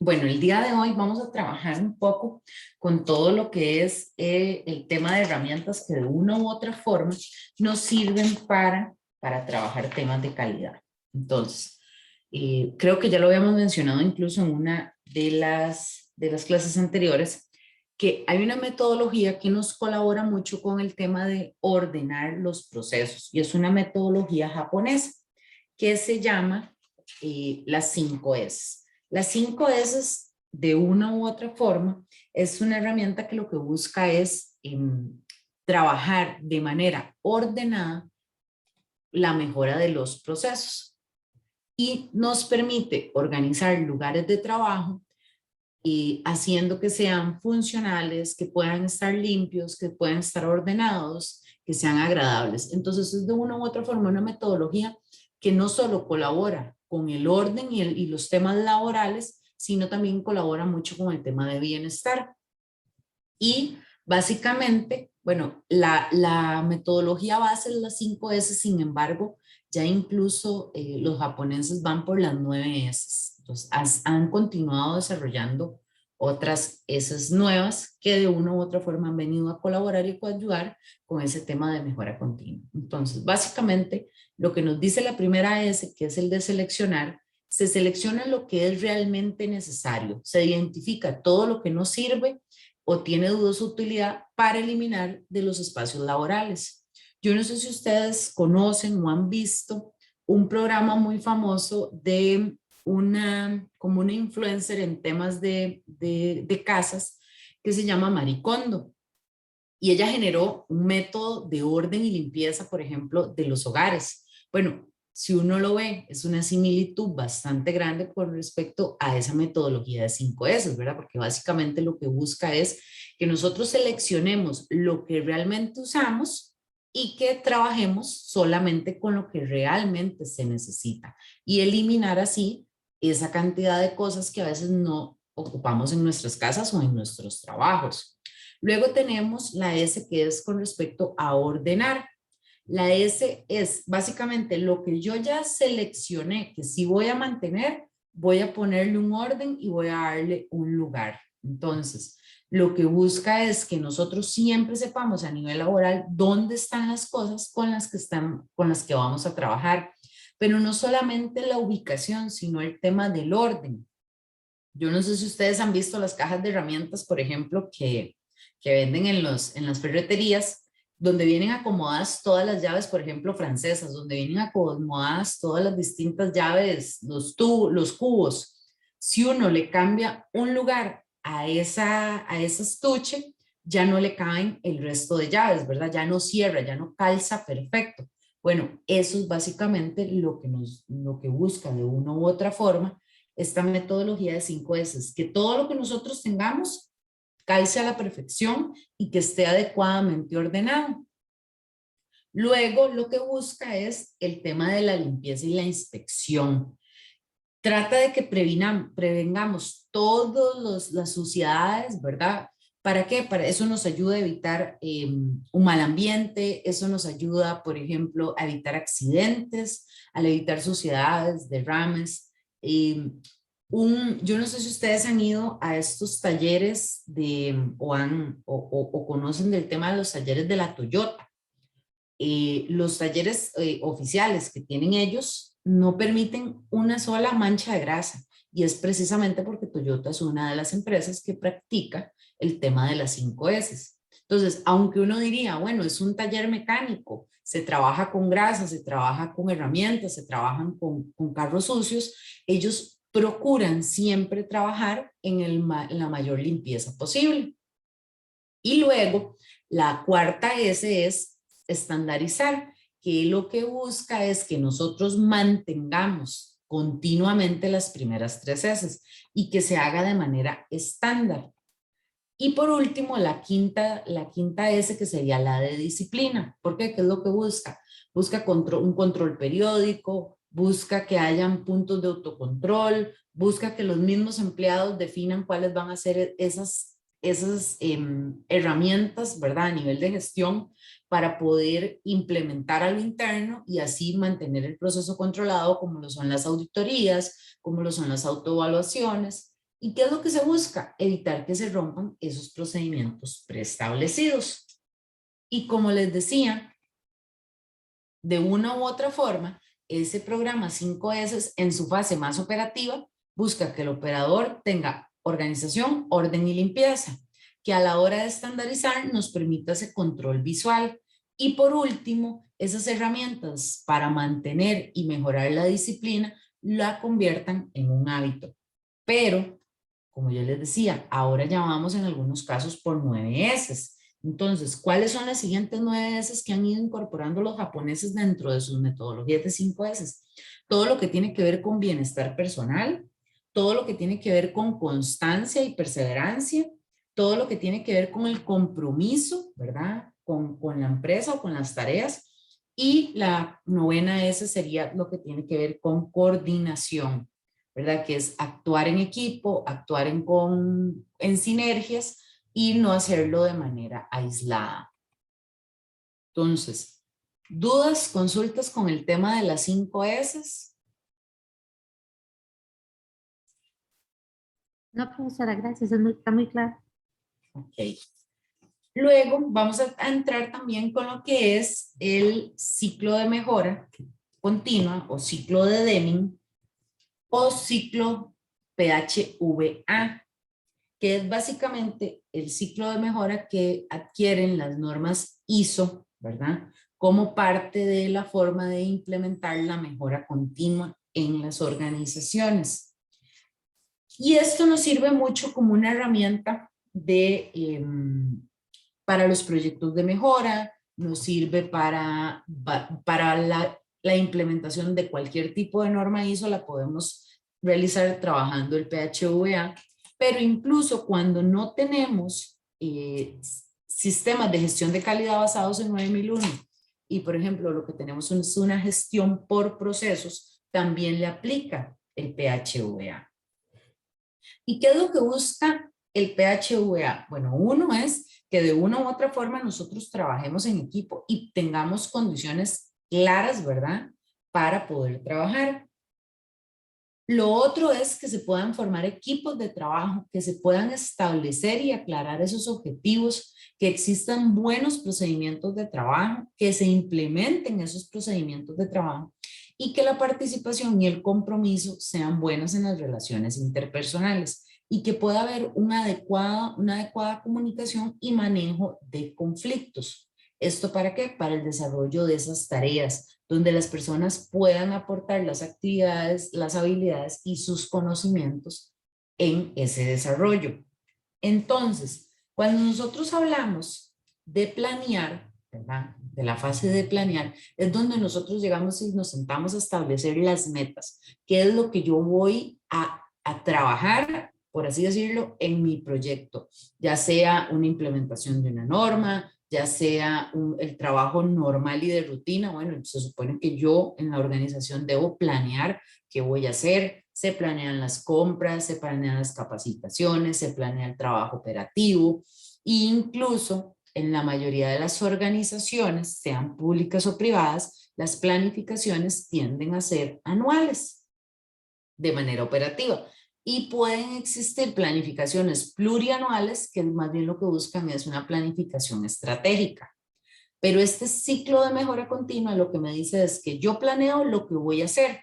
Bueno, el día de hoy vamos a trabajar un poco con todo lo que es el tema de herramientas que de una u otra forma nos sirven para trabajar temas de calidad. Entonces, creo que ya lo habíamos mencionado incluso en una de las clases anteriores, que hay una metodología que nos colabora mucho con el tema de ordenar los procesos y es una metodología japonesa que se llama las 5 S. Las 5 S, de una u otra forma, es una herramienta que lo que busca es trabajar de manera ordenada la mejora de los procesos y nos permite organizar lugares de trabajo y haciendo que sean funcionales, que puedan estar limpios, que puedan estar ordenados, que sean agradables. Entonces es de una u otra forma una metodología que no solo colabora con el orden y los temas laborales, sino también colabora mucho con el tema de bienestar. Y básicamente, bueno, la metodología base es las 5 S, sin embargo, ya incluso los japoneses van por las 9 S. Entonces, han continuado desarrollando otras S nuevas que de una u otra forma han venido a colaborar y coayudar con ese tema de mejora continua. Entonces, básicamente, lo que nos dice la primera S, que es el de seleccionar, se selecciona lo que es realmente necesario, se identifica todo lo que no sirve o tiene dudosa utilidad para eliminar de los espacios laborales. Yo no sé si ustedes conocen o han visto un programa muy famoso de como una influencer en temas de casas que se llama Marie Kondo. Y ella generó un método de orden y limpieza, por ejemplo, de los hogares. Bueno, si uno lo ve, es una similitud bastante grande con respecto a esa metodología de 5S, ¿verdad? Porque básicamente lo que busca es que nosotros seleccionemos lo que realmente usamos y que trabajemos solamente con lo que realmente se necesita y eliminar así esa cantidad de cosas que a veces no ocupamos en nuestras casas o en nuestros trabajos. Luego tenemos la S, que es con respecto a ordenar. La S es básicamente lo que yo ya seleccioné, que sí voy a mantener, voy a ponerle un orden y voy a darle un lugar. Entonces, lo que busca es que nosotros siempre sepamos a nivel laboral dónde están las cosas con las que vamos a trabajar. Pero no solamente la ubicación, sino el tema del orden. Yo no sé si ustedes han visto las cajas de herramientas, por ejemplo, que venden en las ferreterías, donde vienen acomodadas todas las llaves, por ejemplo, francesas, donde vienen acomodadas todas las distintas llaves, los cubos. Si uno le cambia un lugar a ese estuche, ya no le caben el resto de llaves, ¿verdad? Ya no cierra, ya no calza perfecto. Bueno, eso es básicamente lo que busca de una u otra forma esta metodología de 5 S, que todo lo que nosotros tengamos calce a la perfección y que esté adecuadamente ordenado. Luego, lo que busca es el tema de la limpieza y la inspección. Trata de que prevengamos todas las suciedades, ¿verdad? ¿Para qué? Para eso nos ayuda a evitar un mal ambiente, eso nos ayuda, por ejemplo, a evitar accidentes, a evitar suciedades, derrames. Eh, yo no sé si ustedes han ido a estos talleres o conocen del tema de los talleres de la Toyota. Los talleres oficiales que tienen ellos no permiten una sola mancha de grasa y es precisamente porque Toyota es una de las empresas que practica el tema de las 5 S. Entonces, aunque uno diría, bueno, es un taller mecánico, se trabaja con grasa, se trabaja con herramientas, se trabajan con carros sucios, ellos procuran siempre trabajar en la mayor limpieza posible. Y luego, la cuarta S es estandarizar, que lo que busca es que nosotros mantengamos continuamente las primeras 3 S y que se haga de manera estándar. Y por último, la quinta S, que sería la de disciplina. ¿Por qué? ¿Qué es lo que busca? Busca un control periódico, busca que hayan puntos de autocontrol, busca que los mismos empleados definan cuáles van a ser esas herramientas, ¿verdad? A nivel de gestión para poder implementar a lo interno y así mantener el proceso controlado, como lo son las auditorías, como lo son las autoevaluaciones, ¿Y qué es lo que se busca? Evitar que se rompan esos procedimientos preestablecidos. Y como les decía, de una u otra forma, ese programa 5S en su fase más operativa busca que el operador tenga organización, orden y limpieza, que a la hora de estandarizar nos permita ese control visual. Y por último, esas herramientas para mantener y mejorar la disciplina la conviertan en un hábito. Pero, como yo les decía, ahora ya vamos en algunos casos por 9S. Entonces, ¿cuáles son las siguientes 9S que han ido incorporando los japoneses dentro de sus metodologías de 5S? Todo lo que tiene que ver con bienestar personal, todo lo que tiene que ver con constancia y perseverancia, todo lo que tiene que ver con el compromiso, ¿verdad? Con la empresa o con las tareas. Y la 9ª S sería lo que tiene que ver con coordinación, ¿verdad? Que es actuar en equipo, actuar en sinergias y no hacerlo de manera aislada. Entonces, ¿dudas, consultas con el tema de las 5S? No, profesora, gracias, está muy claro. Ok. Luego vamos a entrar también con lo que es el ciclo de mejora continua o ciclo de Deming o ciclo PHVA, que es básicamente el ciclo de mejora que adquieren las normas ISO, ¿verdad? Como parte de la forma de implementar la mejora continua en las organizaciones. Y esto nos sirve mucho como una herramienta para los proyectos de mejora, nos sirve para la implementación de cualquier tipo de norma ISO, la podemos realizar trabajando el PHVA, pero incluso cuando no tenemos sistemas de gestión de calidad basados en 9001 y por ejemplo lo que tenemos es una gestión por procesos, también le aplica el PHVA. ¿Y qué es lo que busca el PHVA? Bueno, uno es que de una u otra forma nosotros trabajemos en equipo y tengamos condiciones claras, ¿verdad? Para poder trabajar. Lo otro es que se puedan formar equipos de trabajo, que se puedan establecer y aclarar esos objetivos, que existan buenos procedimientos de trabajo, que se implementen esos procedimientos de trabajo y que la participación y el compromiso sean buenos en las relaciones interpersonales y que pueda haber una adecuada comunicación y manejo de conflictos. ¿Esto para qué? Para el desarrollo de esas tareas, donde las personas puedan aportar las actividades, las habilidades y sus conocimientos en ese desarrollo. Entonces, cuando nosotros hablamos de planear, ¿verdad? De la fase de planear, es donde nosotros llegamos y nos sentamos a establecer las metas. ¿Qué es lo que yo voy a trabajar, por así decirlo, en mi proyecto? Ya sea una implementación de una norma, ya sea el trabajo normal y de rutina. Bueno, se supone que yo en la organización debo planear qué voy a hacer. Se planean las compras, se planean las capacitaciones, se planea el trabajo operativo e incluso en la mayoría de las organizaciones, sean públicas o privadas, las planificaciones tienden a ser anuales de manera operativa. Y pueden existir planificaciones plurianuales que más bien lo que buscan es una planificación estratégica. Pero este ciclo de mejora continua lo que me dice es que yo planeo lo que voy a hacer,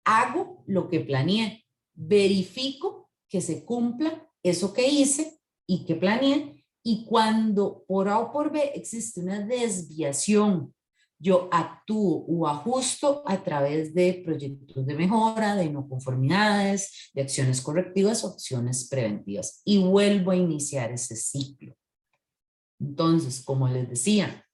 hago lo que planeé, verifico que se cumpla eso que hice y que planeé, y cuando por A o por B existe una desviación, yo actúo o ajusto a través de proyectos de mejora, de no conformidades, de acciones correctivas o acciones preventivas y vuelvo a iniciar ese ciclo. Entonces, como les decía,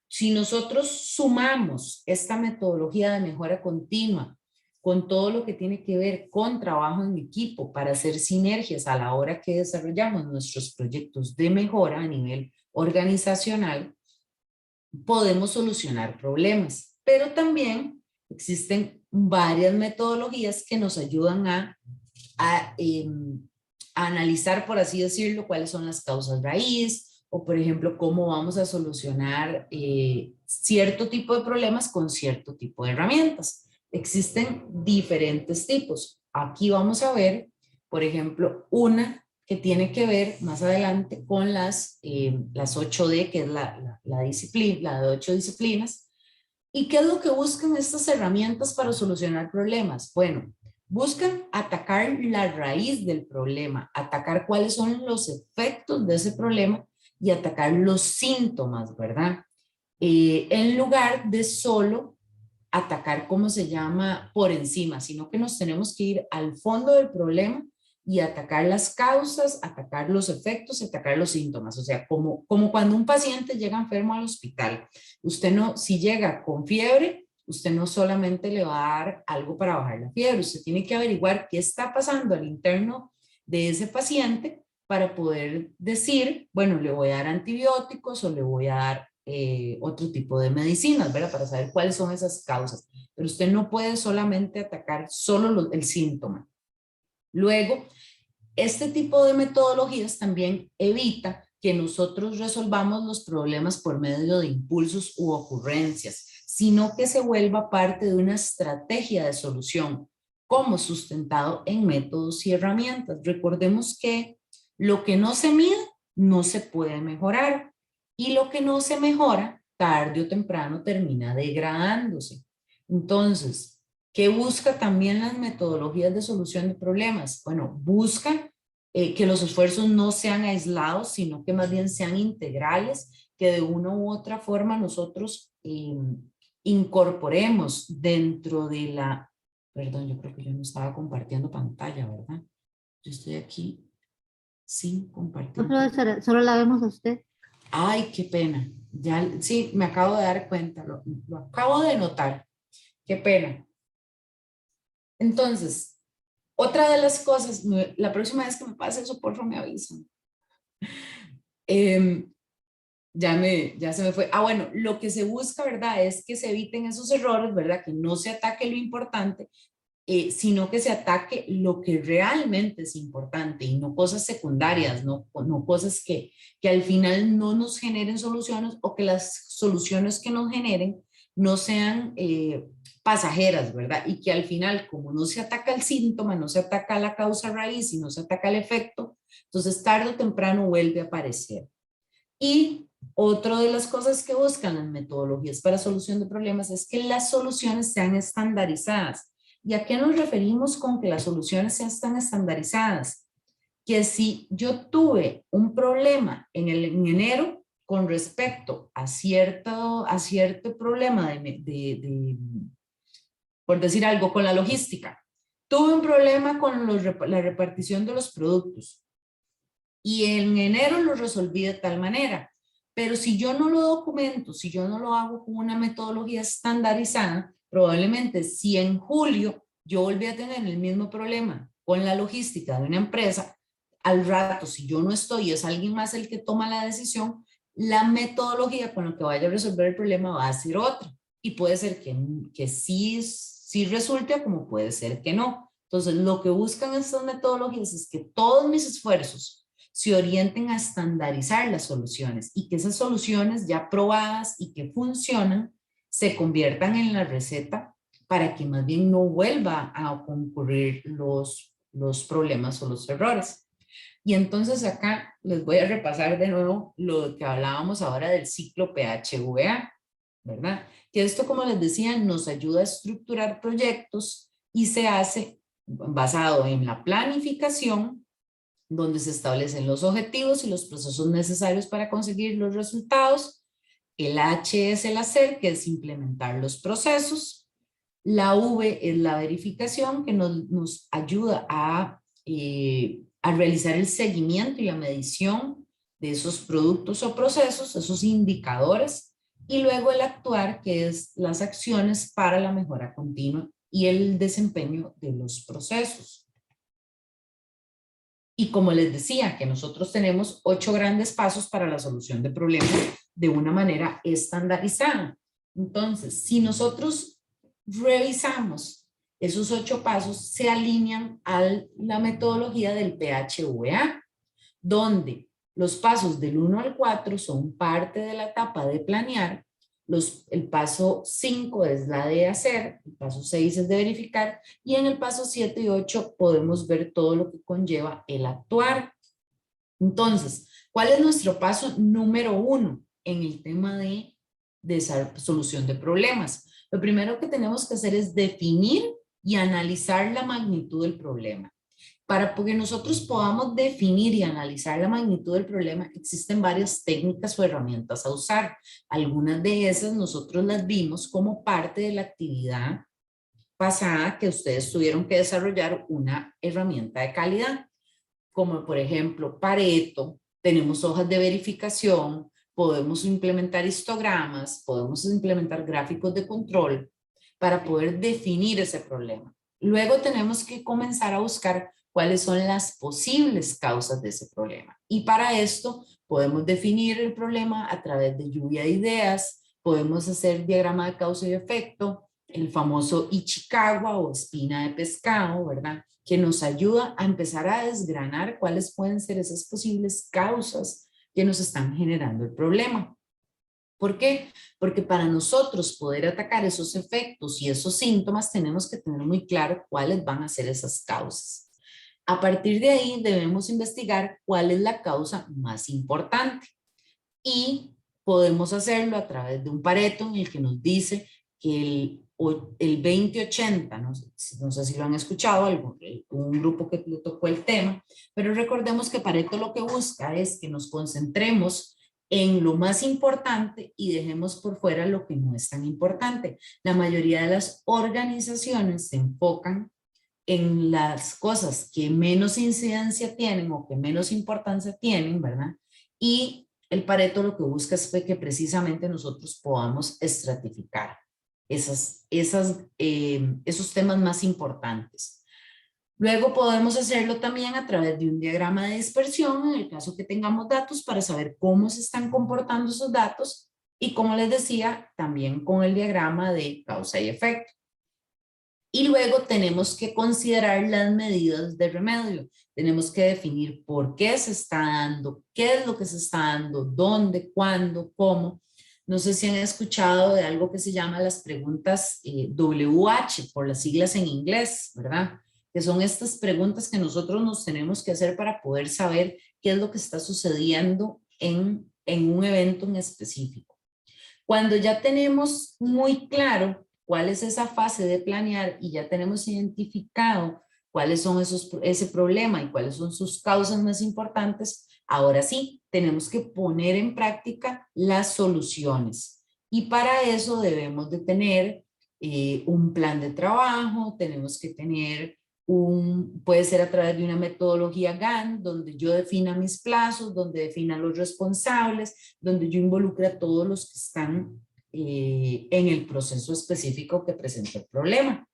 si nosotros sumamos esta metodología de mejora continua con todo lo que tiene que ver con trabajo en equipo para hacer sinergias a la hora que desarrollamos nuestros proyectos de mejora a nivel organizacional, podemos solucionar problemas. Pero también existen varias metodologías que nos ayudan a analizar, por así decirlo, cuáles son las causas raíz, o por ejemplo, cómo vamos a solucionar cierto tipo de problemas con cierto tipo de herramientas. Existen diferentes tipos. Aquí vamos a ver Por ejemplo, una que tiene que ver más adelante con las 8D, que es la disciplina, la de 8 disciplinas. ¿Y qué es lo que buscan estas herramientas para solucionar problemas? Bueno, buscan atacar la raíz del problema, atacar cuáles son los efectos de ese problema y atacar los síntomas, ¿verdad? En lugar de solo atacar, ¿cómo se llama?, por encima, sino que nos tenemos que ir al fondo del problema y atacar las causas, atacar los efectos, atacar los síntomas. O sea, como cuando un paciente llega enfermo al hospital. Usted no, si llega con fiebre, usted no solamente le va a dar algo para bajar la fiebre, usted tiene que averiguar qué está pasando al interno de ese paciente para poder decir, bueno, le voy a dar antibióticos o le voy a dar otro tipo de medicinas, ¿verdad? Para saber cuáles son esas causas. Pero usted no puede solamente atacar solo el síntoma. Luego, este tipo de metodologías también evita que nosotros resolvamos los problemas por medio de impulsos u ocurrencias, sino que se vuelva parte de una estrategia de solución, como sustentado en métodos y herramientas. Recordemos que lo que no se mide no se puede mejorar y lo que no se mejora, tarde o temprano termina degradándose. Entonces, ¿qué busca también las metodologías de solución de problemas? Bueno, busca que los esfuerzos no sean aislados, sino que más bien sean integrales, que de una u otra forma nosotros incorporemos dentro de la... Perdón, yo creo que yo no estaba compartiendo pantalla, ¿verdad? Yo estoy aquí sin compartir. No, profesora, solo la vemos a usted. Ay, qué pena. Ya, sí, me acabo de dar cuenta, lo acabo de notar. Qué pena. Entonces, otra de las cosas, la próxima vez que me pase eso, por favor me avisan. Ya se me fue. Ah, bueno, lo que se busca, ¿verdad? Es que se eviten esos errores, ¿verdad? Que no se ataque lo importante, sino que se ataque lo que realmente es importante y no cosas secundarias, no cosas que al final no nos generen soluciones o que las soluciones que nos generen no sean pasajeras, ¿verdad? Y que al final, como no se ataca el síntoma, no se ataca la causa raíz y no se ataca el efecto, entonces tarde o temprano vuelve a aparecer. Y otra de las cosas que buscan las metodologías para solución de problemas es que las soluciones sean estandarizadas. ¿Y a qué nos referimos con que las soluciones sean estandarizadas? Que si yo tuve un problema en enero con respecto a cierto problema por decir algo, con la logística, tuve un problema con la repartición de los productos y en enero lo resolví de tal manera. Pero si yo no lo documento, si yo no lo hago con una metodología estandarizada, probablemente si en julio yo volví a tener el mismo problema con la logística de una empresa, al rato, si yo no estoy y es alguien más el que toma la decisión, la metodología con la que vaya a resolver el problema va a ser otra. Y puede ser que sí resulte, como puede ser que no. Entonces, lo que buscan estas metodologías es que todos mis esfuerzos se orienten a estandarizar las soluciones y que esas soluciones ya probadas y que funcionan se conviertan en la receta para que más bien no vuelva a concurrir los problemas o los errores. Y entonces acá les voy a repasar de nuevo lo que hablábamos ahora del ciclo PHVA, ¿verdad? Que esto, como les decía, nos ayuda a estructurar proyectos y se hace basado en la planificación, donde se establecen los objetivos y los procesos necesarios para conseguir los resultados. El H es el hacer, que es implementar los procesos. La V es la verificación, que nos ayuda a realizar el seguimiento y la medición de esos productos o procesos, esos indicadores. Y luego el actuar, que es las acciones para la mejora continua y el desempeño de los procesos. Y como les decía, que nosotros tenemos 8 grandes pasos para la solución de problemas de una manera estandarizada. Entonces, si nosotros revisamos esos 8 pasos, se alinean a la metodología del PHVA, donde los pasos del 1 al 4 son parte de la etapa de planear, El paso 5 es la de hacer, el paso 6 es de verificar, y en el paso 7 y 8 podemos ver todo lo que conlleva el actuar. Entonces, ¿cuál es nuestro paso número 1 en el tema de solución de problemas? Lo primero que tenemos que hacer es definir y analizar la magnitud del problema. Para que nosotros podamos definir y analizar la magnitud del problema, existen varias técnicas o herramientas a usar. Algunas de esas nosotros las vimos como parte de la actividad pasada que ustedes tuvieron que desarrollar una herramienta de calidad, como por ejemplo Pareto, tenemos hojas de verificación, podemos implementar histogramas, podemos implementar gráficos de control para poder definir ese problema. Luego tenemos que comenzar a buscar cuáles son las posibles causas de ese problema. Y para esto podemos definir el problema a través de lluvia de ideas, podemos hacer diagrama de causa y efecto, el famoso Ichikawa o espina de pescado, ¿verdad? Que nos ayuda a empezar a desgranar cuáles pueden ser esas posibles causas que nos están generando el problema. ¿Por qué? Porque para nosotros poder atacar esos efectos y esos síntomas tenemos que tener muy claro cuáles van a ser esas causas. A partir de ahí debemos investigar cuál es la causa más importante y podemos hacerlo a través de un Pareto en el que nos dice que el 20-80, no sé si lo han escuchado, un grupo que le tocó el tema, pero recordemos que Pareto lo que busca es que nos concentremos en lo más importante y dejemos por fuera lo que no es tan importante. La mayoría de las organizaciones se enfocan en las cosas que menos incidencia tienen o que menos importancia tienen, ¿verdad? Y el Pareto lo que busca es que precisamente nosotros podamos estratificar esos temas más importantes. Luego podemos hacerlo también a través de un diagrama de dispersión, en el caso que tengamos datos, para saber cómo se están comportando esos datos, y como les decía, también con el diagrama de causa y efecto. Y luego tenemos que considerar las medidas de remedio. Tenemos que definir por qué se está dando, qué es lo que se está dando, dónde, cuándo, cómo. No sé si han escuchado de algo que se llama las preguntas WH, por las siglas en inglés, ¿verdad? Que son estas preguntas que nosotros nos tenemos que hacer para poder saber qué es lo que está sucediendo en un evento en específico. Cuando ya tenemos muy claro cuál es esa fase de planear y ya tenemos identificado cuáles son ese problema y cuáles son sus causas más importantes, ahora sí, tenemos que poner en práctica las soluciones. Y para eso debemos de tener un plan de trabajo, tenemos que tener puede ser a través de una metodología GAN, donde yo defina mis plazos, donde defina los responsables, donde yo involucre a todos los que están en el proceso específico que presenta el problema.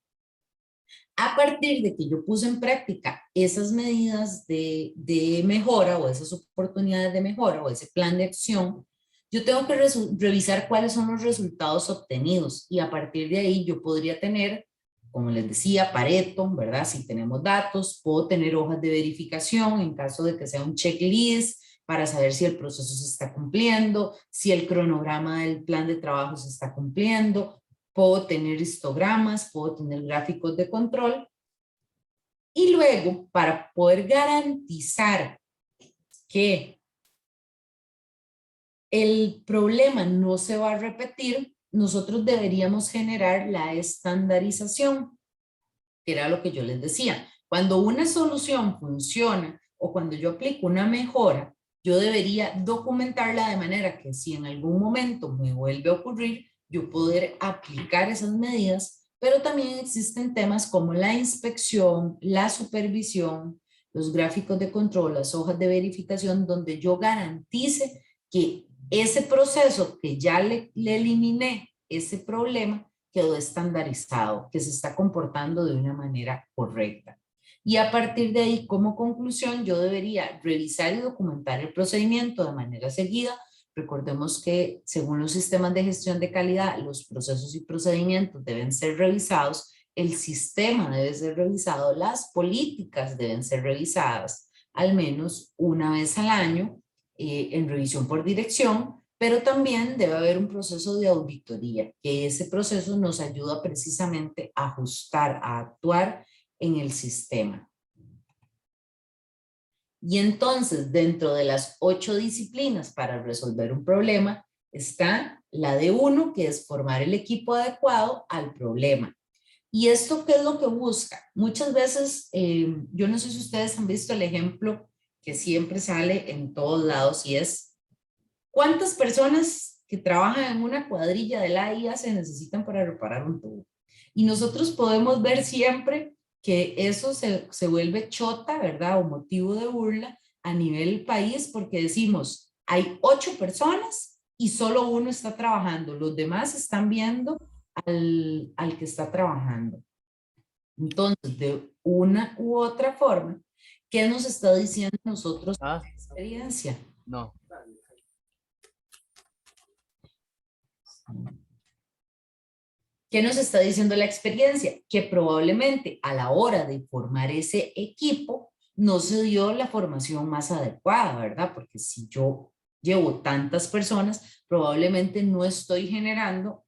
A partir de que yo puse en práctica esas medidas de mejora o esas oportunidades de mejora o ese plan de acción, yo tengo que revisar cuáles son los resultados obtenidos y a partir de ahí yo podría tener, como les decía, Pareto, ¿verdad? Si tenemos datos, puedo tener hojas de verificación en caso de que sea un checklist para saber si el proceso se está cumpliendo, si el cronograma del plan de trabajo se está cumpliendo, puedo tener histogramas, puedo tener gráficos de control. Y luego, para poder garantizar que el problema no se va a repetir, nosotros deberíamos generar la estandarización, que era lo que yo les decía. Cuando una solución funciona o cuando yo aplico una mejora, yo debería documentarla de manera que si en algún momento me vuelve a ocurrir, yo poder aplicar esas medidas, pero también existen temas como la inspección, la supervisión, los gráficos de control, las hojas de verificación, donde yo garantice que ese proceso que ya le eliminé ese problema quedó estandarizado, que se está comportando de una manera correcta. Y a partir de ahí, como conclusión, yo debería revisar y documentar el procedimiento de manera seguida. Recordemos que según los sistemas de gestión de calidad, los procesos y procedimientos deben ser revisados, el sistema debe ser revisado, las políticas deben ser revisadas al menos una vez al año en revisión por dirección, Pero también debe haber un proceso de auditoría, que ese proceso nos ayuda precisamente a ajustar, a actuar en el sistema. Y entonces, dentro de las 8 disciplinas para resolver un problema, está la de 1, que es formar el equipo adecuado al problema. ¿Y esto qué es lo que busca? Muchas veces, yo no sé si ustedes han visto el ejemplo que siempre sale en todos lados y es, ¿cuántas personas que trabajan en una cuadrilla de la IA se necesitan para reparar un tubo? Y nosotros podemos ver siempre que eso se vuelve chota, ¿verdad? O motivo de burla a nivel país porque decimos, hay 8 personas y solo uno está trabajando. Los demás están viendo al que está trabajando. Entonces, de una u otra forma, ¿qué nos está diciendo nosotros Ah, la experiencia? no. ¿Qué nos está diciendo la experiencia? Que probablemente a la hora de formar ese equipo no se dio la formación más adecuada, ¿verdad? Porque si yo llevo tantas personas, probablemente no estoy generando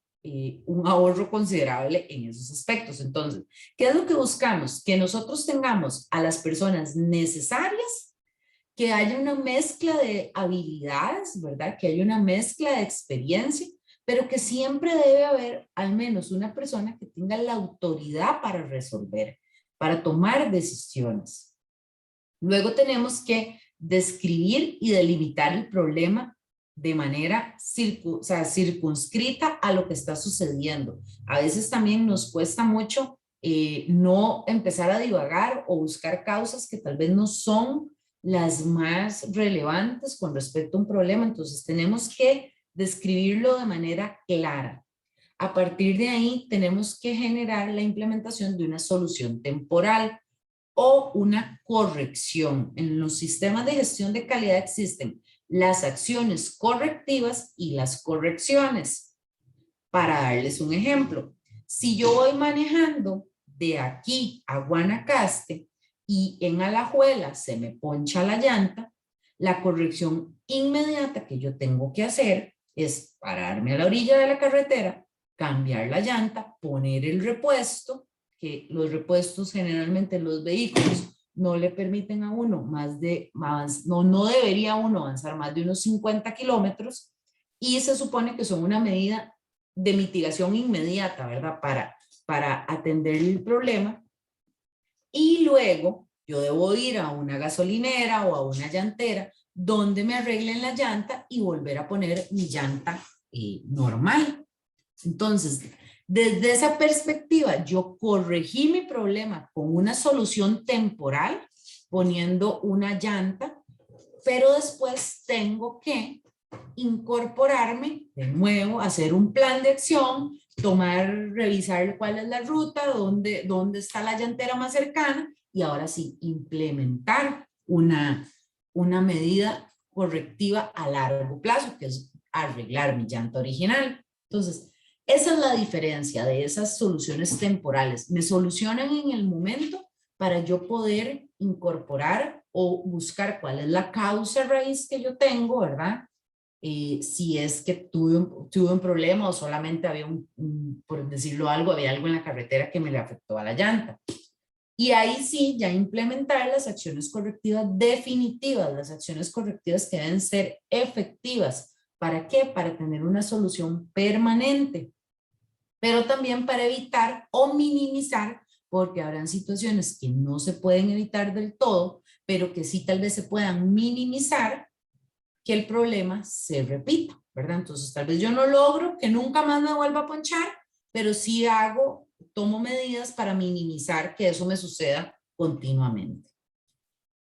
un ahorro considerable en esos aspectos. Entonces, ¿qué es lo que buscamos? Que nosotros tengamos a las personas necesarias, que haya una mezcla de habilidades, ¿verdad? Que haya una mezcla de experiencia, pero que siempre debe haber al menos una persona que tenga la autoridad para resolver, para tomar decisiones. Luego tenemos que describir y delimitar el problema de manera circunscrita a lo que está sucediendo. A veces también nos cuesta mucho no empezar a divagar o buscar causas que tal vez no son las más relevantes con respecto a un problema. Entonces tenemos que describirlo de manera clara. A partir de ahí tenemos que generar la implementación de una solución temporal o una corrección. En los sistemas de gestión de calidad existen las acciones correctivas y las correcciones. Para darles un ejemplo, si yo voy manejando de aquí a Guanacaste y en Alajuela se me poncha la llanta, la corrección inmediata que yo tengo que hacer es pararme a la orilla de la carretera, cambiar la llanta, poner el repuesto, que los repuestos generalmente los vehículos no le permiten a uno no debería uno avanzar más de unos 50 kilómetros y se supone que son una medida de mitigación inmediata, ¿verdad? Para atender el problema. Y luego yo debo ir a una gasolinera o a una llantera donde me arreglen la llanta y volver a poner mi llanta normal. Entonces, desde esa perspectiva, yo corregí mi problema con una solución temporal, poniendo una llanta, pero después tengo que incorporarme de nuevo, hacer un plan de acción, revisar cuál es la ruta, dónde está la llantera más cercana y ahora sí, implementar una medida correctiva a largo plazo, que es arreglar mi llanta original. Entonces, esa es la diferencia de esas soluciones temporales. Me solucionan en el momento para yo poder incorporar o buscar cuál es la causa raíz que yo tengo, ¿verdad? Si es que tuve un problema o solamente había por decirlo algo, había algo en la carretera que me le afectó a la llanta. Y ahí sí, ya implementar las acciones correctivas definitivas, las acciones correctivas que deben ser efectivas. ¿Para qué? Para tener una solución permanente, pero también para evitar o minimizar, porque habrán situaciones que no se pueden evitar del todo, pero que sí tal vez se puedan minimizar, que el problema se repita, ¿verdad? Entonces tal vez yo no logro que nunca más me vuelva a ponchar, pero sí tomo medidas para minimizar que eso me suceda continuamente.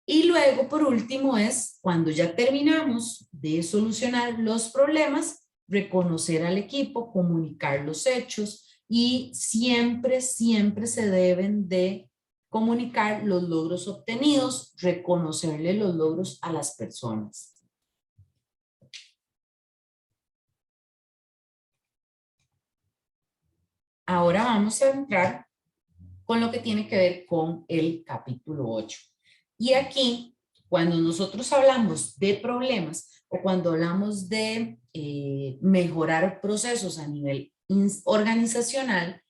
Y luego, por último, es cuando ya terminamos de solucionar los problemas, reconocer al equipo, comunicar los hechos y siempre, siempre se deben de comunicar los logros obtenidos, reconocerle los logros a las personas. Ahora vamos a entrar con lo que tiene que ver con el capítulo 8. Y aquí Cuando nosotros hablamos de problemas o cuando hablamos de mejorar procesos a nivel organizacional,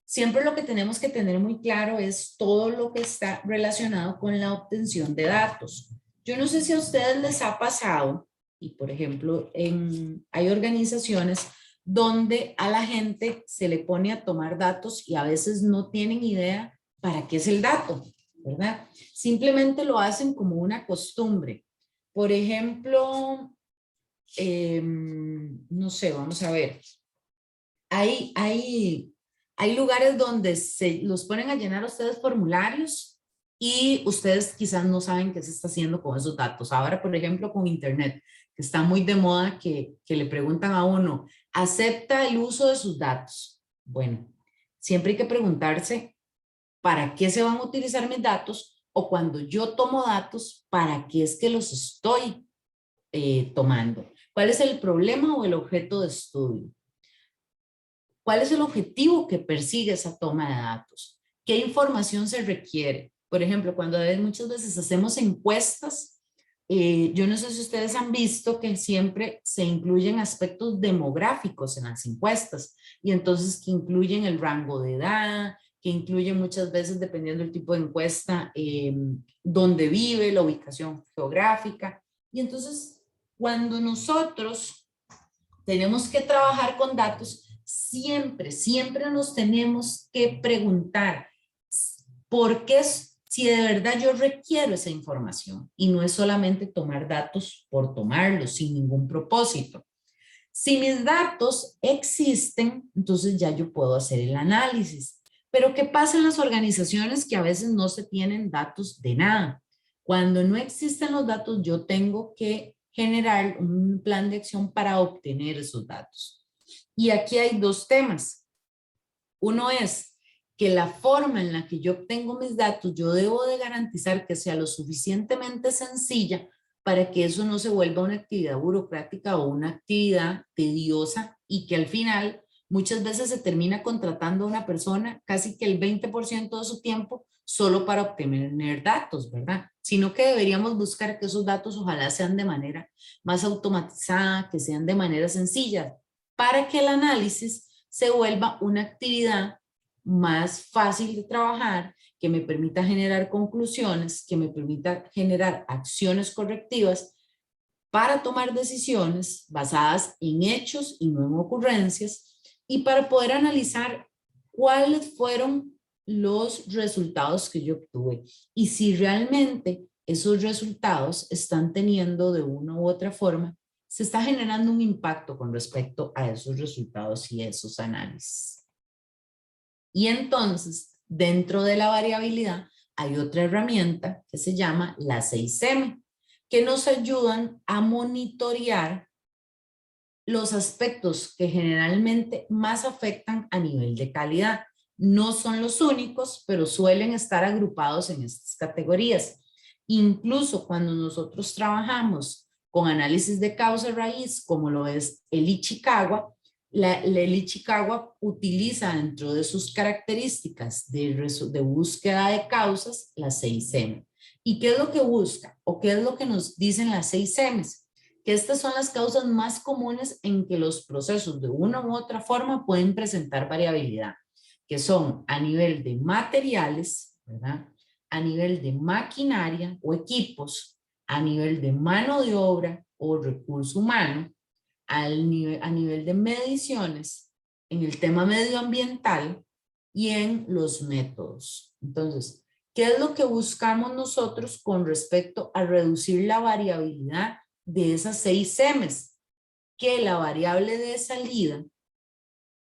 siempre lo que tenemos que tener muy claro es todo lo que está relacionado con la obtención de datos. Yo no sé si a ustedes les ha pasado, y por ejemplo, hay organizaciones donde a la gente se le pone a tomar datos y a veces no tienen idea para qué es el dato, ¿verdad? Simplemente lo hacen como una costumbre. Por ejemplo, no sé, vamos a ver. Hay lugares donde se los ponen a llenar a ustedes formularios y ustedes quizás no saben qué se está haciendo con esos datos. Ahora, por ejemplo, con Internet, que está muy de moda que le preguntan a uno, ¿acepta el uso de sus datos? Bueno, siempre hay que preguntarse, ¿para qué se van a utilizar mis datos? O cuando yo tomo datos, ¿para qué es que los estoy tomando? ¿Cuál es el problema o el objeto de estudio? ¿Cuál es el objetivo que persigue esa toma de datos? ¿Qué información se requiere? Por ejemplo, cuando muchas veces hacemos encuestas, yo no sé si ustedes han visto que siempre se incluyen aspectos demográficos en las encuestas y entonces que incluyen el rango de edad, que incluyen muchas veces, dependiendo del tipo de encuesta, dónde vive, la ubicación geográfica. Y entonces, cuando nosotros tenemos que trabajar con datos, siempre nos tenemos que preguntar por qué, si de verdad yo requiero esa información y no es solamente tomar datos por tomarlos sin ningún propósito. Si mis datos existen, entonces ya yo puedo hacer el análisis. Pero ¿qué pasa en las organizaciones que a veces no se tienen datos de nada? Cuando no existen los datos, yo tengo que generar un plan de acción para obtener esos datos. Y aquí hay dos temas. Uno es que la forma en la que yo obtengo mis datos, yo debo de garantizar que sea lo suficientemente sencilla para que eso no se vuelva una actividad burocrática o una actividad tediosa y que al final muchas veces se termina contratando a una persona casi que el 20% de su tiempo solo para obtener datos, ¿verdad? Sino que deberíamos buscar que esos datos ojalá sean de manera más automatizada, que sean de manera sencilla, para que el análisis se vuelva una actividad más fácil de trabajar, que me permita generar conclusiones, que me permita generar acciones correctivas para tomar decisiones basadas en hechos y no en ocurrencias y para poder analizar cuáles fueron los resultados que yo obtuve y si realmente esos resultados están teniendo de una u otra forma, se está generando un impacto con respecto a esos resultados y esos análisis. Y entonces, dentro de la variabilidad, hay otra herramienta que se llama las 6M, que nos ayudan a monitorear los aspectos que generalmente más afectan a nivel de calidad. No son los únicos, pero suelen estar agrupados en estas categorías. Incluso cuando nosotros trabajamos con análisis de causa raíz, como lo es el Ichikawa, el Ichikawa utiliza dentro de sus características de búsqueda de causas las 6M. ¿Y qué es lo que busca? ¿O qué es lo que nos dicen las 6Ms? Que estas son las causas más comunes en que los procesos de una u otra forma pueden presentar variabilidad, que son a nivel de materiales, ¿verdad? A nivel de maquinaria o equipos, a nivel de mano de obra o recurso humano, a nivel de mediciones, en el tema medioambiental y en los métodos. Entonces, ¿qué es lo que buscamos nosotros con respecto a reducir la variabilidad de esas 6Ms? Que la variable de salida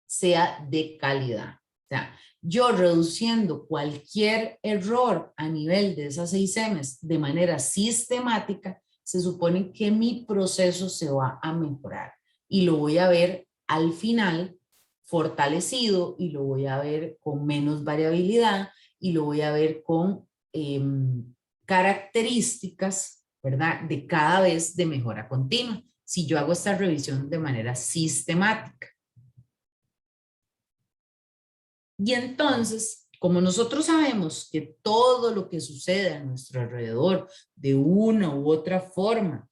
sea de calidad. O sea, yo reduciendo cualquier error a nivel de esas 6Ms de manera sistemática, se supone que mi proceso se va a mejorar y lo voy a ver al final fortalecido y lo voy a ver con menos variabilidad y lo voy a ver con características, ¿verdad? De cada vez de mejora continua, si yo hago esta revisión de manera sistemática. Y entonces, como nosotros sabemos que todo lo que sucede a nuestro alrededor de una u otra forma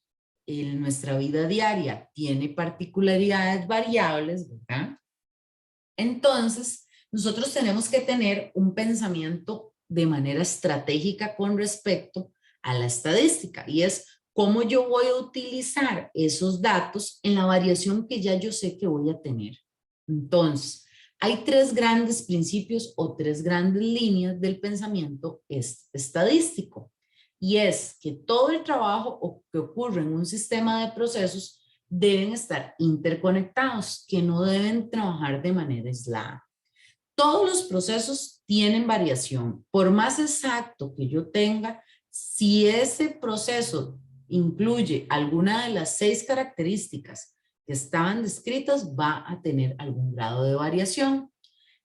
en nuestra vida diaria tiene particularidades variables, ¿verdad? Entonces, nosotros tenemos que tener un pensamiento de manera estratégica con respecto a la estadística, y es cómo yo voy a utilizar esos datos en la variación que ya yo sé que voy a tener. Entonces, hay tres grandes principios o tres grandes líneas del pensamiento estadístico, y es que todo el trabajo que ocurre en un sistema de procesos deben estar interconectados, que no deben trabajar de manera aislada. Todos los procesos tienen variación. Por más exacto que yo tenga, si ese proceso incluye alguna de las 6 características que estaban descritas, va a tener algún grado de variación.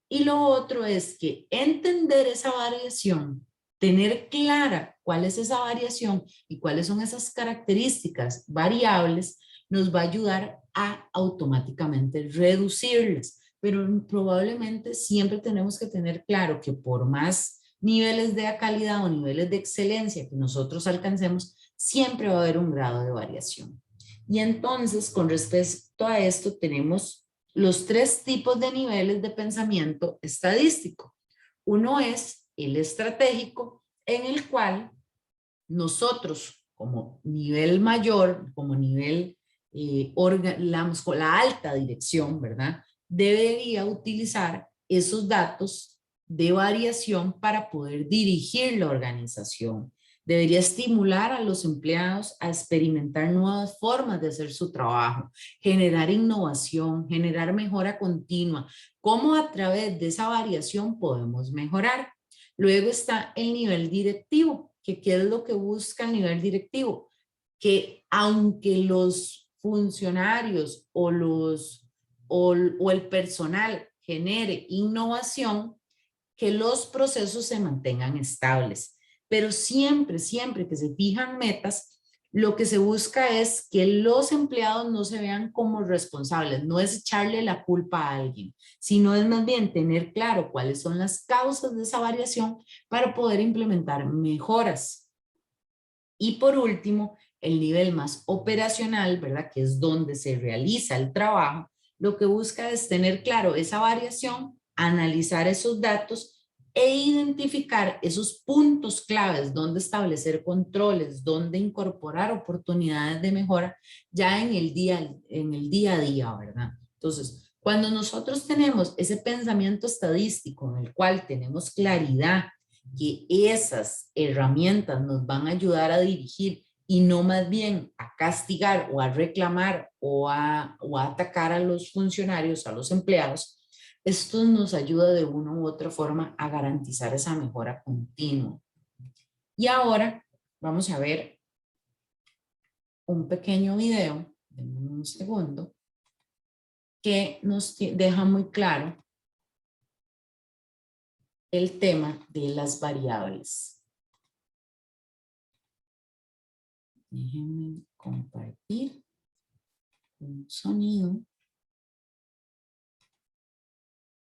Y lo otro es que entender esa variación, tener clara cuál es esa variación y cuáles son esas características variables, nos va a ayudar a automáticamente reducirlas. Pero probablemente siempre tenemos que tener claro que por más niveles de calidad o niveles de excelencia que nosotros alcancemos, siempre va a haber un grado de variación. Y entonces, con respecto a esto, tenemos los 3 tipos de niveles de pensamiento estadístico. Uno es el estratégico, en el cual nosotros como nivel mayor, como nivel, la alta dirección, ¿verdad? Debería utilizar esos datos de variación para poder dirigir la organización. Debería estimular a los empleados a experimentar nuevas formas de hacer su trabajo, generar innovación, generar mejora continua. ¿Cómo a través de esa variación podemos mejorar? Luego está el nivel directivo, que ¿qué es lo que busca el nivel directivo? Que aunque los funcionarios o el personal genere innovación, que los procesos se mantengan estables. Pero siempre, siempre que se fijan metas, lo que se busca es que los empleados no se vean como responsables, no es echarle la culpa a alguien, sino es más bien tener claro cuáles son las causas de esa variación para poder implementar mejoras. Y por último, el nivel más operacional, ¿verdad? Que es donde se realiza el trabajo, lo que busca es tener claro esa variación, analizar esos datos e identificar esos puntos claves donde establecer controles, donde incorporar oportunidades de mejora ya en el día a día, ¿verdad? Entonces, cuando nosotros tenemos ese pensamiento estadístico en el cual tenemos claridad que esas herramientas nos van a ayudar a dirigir y no más bien a castigar o a reclamar o a atacar a los funcionarios, a los empleados, esto nos ayuda de una u otra forma a garantizar esa mejora continua. Y ahora vamos a ver un pequeño video, denme un segundo, que nos deja muy claro el tema de las variables. Déjenme compartir un sonido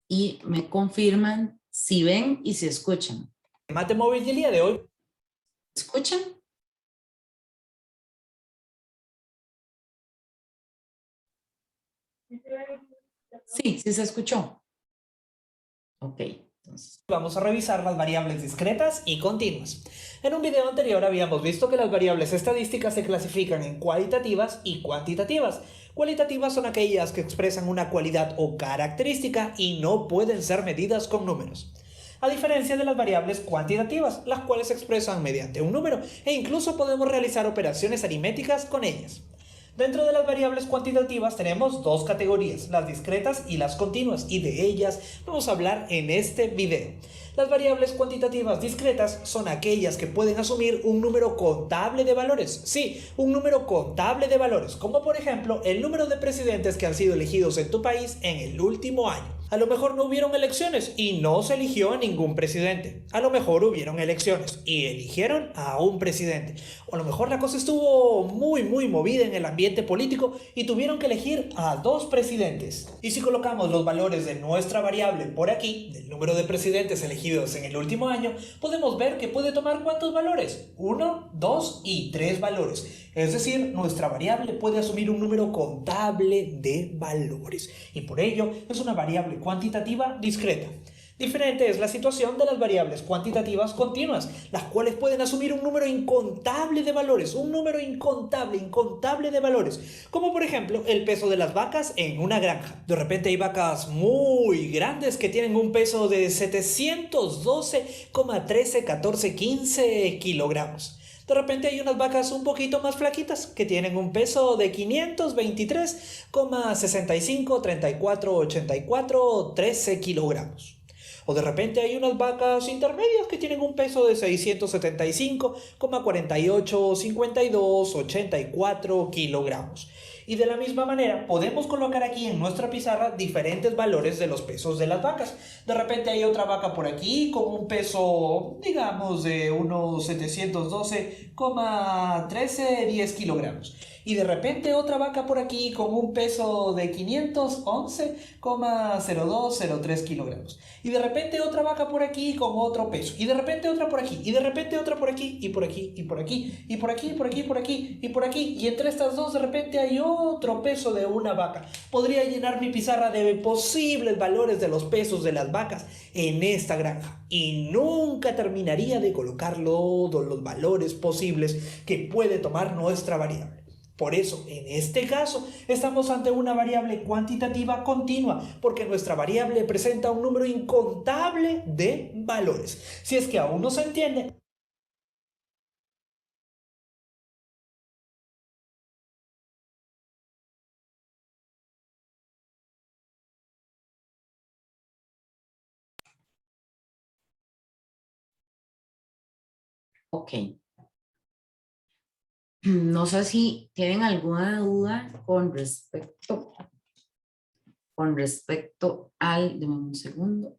y me confirman si ven y si escuchan. Mate móvil del día de hoy. ¿Escuchan? Sí, sí se escuchó. Ok. Entonces, Vamos a revisar las variables discretas y continuas. En un video anterior habíamos visto que las variables estadísticas se clasifican en cualitativas y cuantitativas. Cualitativas son aquellas que expresan una cualidad o característica y no pueden ser medidas con números. A diferencia de las variables cuantitativas, las cuales se expresan mediante un número e incluso podemos realizar operaciones aritméticas con ellas. Dentro de las variables cuantitativas tenemos dos categorías, las discretas y las continuas, y de ellas vamos a hablar en este video. Las variables cuantitativas discretas son aquellas que pueden asumir un número contable de valores. Sí, un número contable de valores, como por ejemplo el número de presidentes que han sido elegidos en tu país en el último año. A lo mejor no hubieron elecciones y no se eligió a ningún presidente. A lo mejor hubieron elecciones y eligieron a un presidente. O a lo mejor la cosa estuvo muy movida en el ambiente político y tuvieron que elegir a 2 presidentes. Y si colocamos los valores de nuestra variable por aquí, del número de presidentes elegidos en el último año, podemos ver que puede tomar ¿cuántos valores? 1, 2 y 3 valores. Es decir, nuestra variable puede asumir un número contable de valores. Y por ello es una variable cuantitativa discreta. Diferente es la situación de las variables cuantitativas continuas, las cuales pueden asumir un número incontable de valores, un número incontable de valores, como por ejemplo el peso de las vacas en una granja. De repente hay vacas muy grandes que tienen un peso de 712,131415 kilogramos. De repente hay unas vacas un poquito más flaquitas que tienen un peso de 523,65348413 kilogramos. O de repente hay unas vacas intermedias que tienen un peso de 675,485284 kilogramos. Y de la misma manera podemos colocar aquí en nuestra pizarra diferentes valores de los pesos de las vacas. De repente hay otra vaca por aquí con un peso, digamos, de unos 712,1310 kilogramos. Y de repente otra vaca por aquí con un peso de 511,0203 kilogramos. Y de repente otra vaca por aquí con otro peso. Y de repente otra por aquí. Y de repente otra por aquí. Y por aquí. Y por aquí. Y por aquí. Y por aquí. Por aquí. Y por aquí. Y entre estas dos de repente hay otro peso de una vaca. Podría llenar mi pizarra de posibles valores de los pesos de las vacas en esta granja. Y nunca terminaría de colocar todos los valores posibles que puede tomar nuestra variable. Por eso, en este caso, estamos ante una variable cuantitativa continua, porque nuestra variable presenta un número incontable de valores. Si es que aún no se entiende, Ok. No sé si tienen alguna duda con respecto al, deme un segundo.